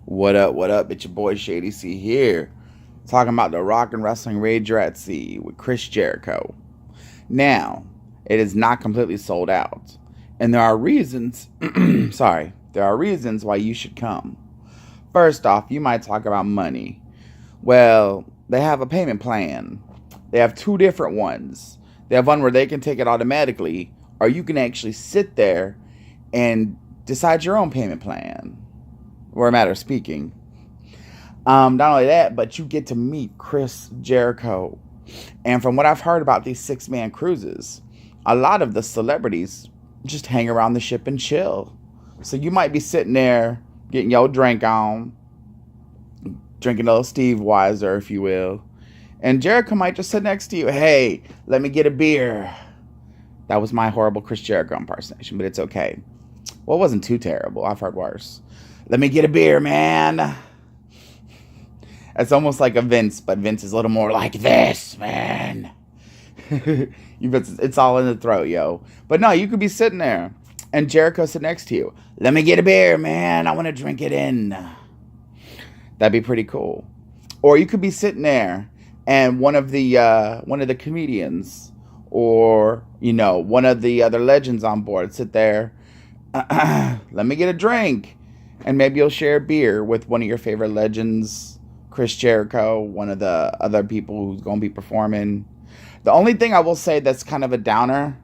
What up, what up? It's your boy Shady C here, talking about the Rock and Wrestling Rager at Sea with Chris Jericho. Now, it is not completely sold out, and there are reasons, there are reasons why you should come. First off, you might talk about money. Well, they have a payment plan. They have two different ones. They have one where they can take it automatically, or you can actually sit there and decide your own payment plan. Or a matter of speaking. Not only that, but you get to meet Chris Jericho. And from what I've heard about these 6-man cruises, a lot of the celebrities just hang around the ship and chill. So you might be sitting there getting your drink on, drinking a little Steve Weiser, if you will. And Jericho might just sit next to you. Hey, let me get a beer. That was my horrible Chris Jericho impersonation, but it's okay. Well, it wasn't too terrible. I've heard worse. Let me get a beer, man. It's almost like a Vince, but Vince is a little more like this, man. It's all in the throat, yo. But no, you could be sitting there, and Jericho sit next to you. Let me get a beer, man. I want to drink it in. That'd be pretty cool. Or you could be sitting there, and one of the comedians, or one of the other legends on board, sit there. Let me get a drink. And maybe you'll share a beer with one of your favorite legends, Chris Jericho, one of the other people who's going to be performing. The only thing I will say that's kind of a downer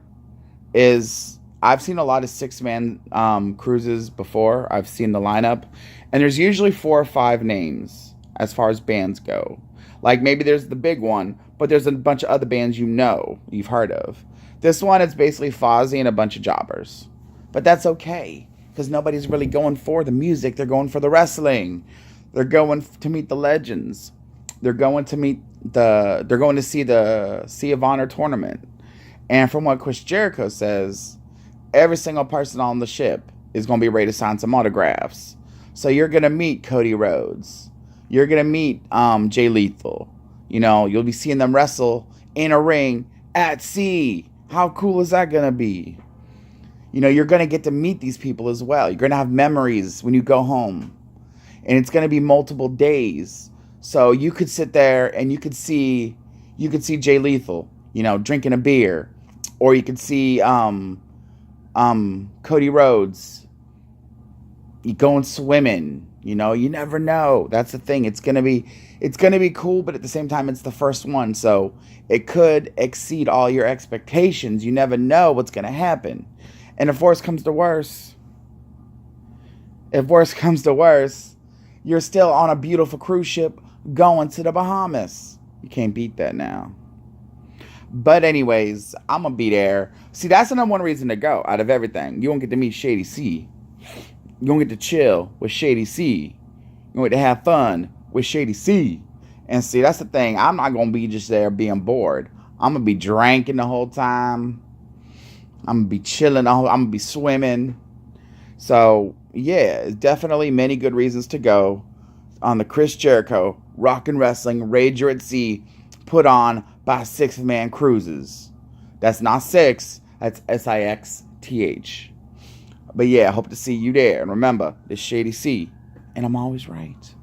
is I've seen a lot of 6-man cruises before. I've seen the lineup. And there's usually 4 or 5 names as far as bands go. Like maybe there's the big one, but there's a bunch of other bands you've heard of. This one is basically Fozzy and a bunch of jobbers. But that's okay. Because nobody's really going for the music. They're going for the wrestling. They're going to meet the legends. They're going to see the Sea of Honor tournament. And from what Chris Jericho says, every single person on the ship is going to be ready to sign some autographs. So you're going to meet Cody Rhodes. You're going to meet Jay Lethal. You'll be seeing them wrestle in a ring at sea. How cool is that going to be? You're going to get to meet these people as well. You're going to have memories when you go home. And it's going to be multiple days. So you could sit there and you could see Jay Lethal, drinking a beer. Or you could see Cody Rhodes going swimming. You never know. That's the thing. It's going to be cool, but at the same time it's the first one. So it could exceed all your expectations. You never know what's going to happen. And if worse comes to worse, you're still on a beautiful cruise ship going to the Bahamas. You can't beat that now. But anyways, I'm going to be there. See, that's the number one reason to go out of everything. You won't get to meet Shady C. You won't get to chill with Shady C. You won't get to have fun with Shady C. And see, that's the thing. I'm not going to be just there being bored. I'm going to be drinking the whole time. I'm going to be chilling. I'm going to be swimming. So, yeah, definitely many good reasons to go on the Chris Jericho Rock and Wrestling Rager at Sea put on by 6-man cruises. That's not 6. That's SIXTH. But, yeah, I hope to see you there. And remember, this Shady C. And I'm always right.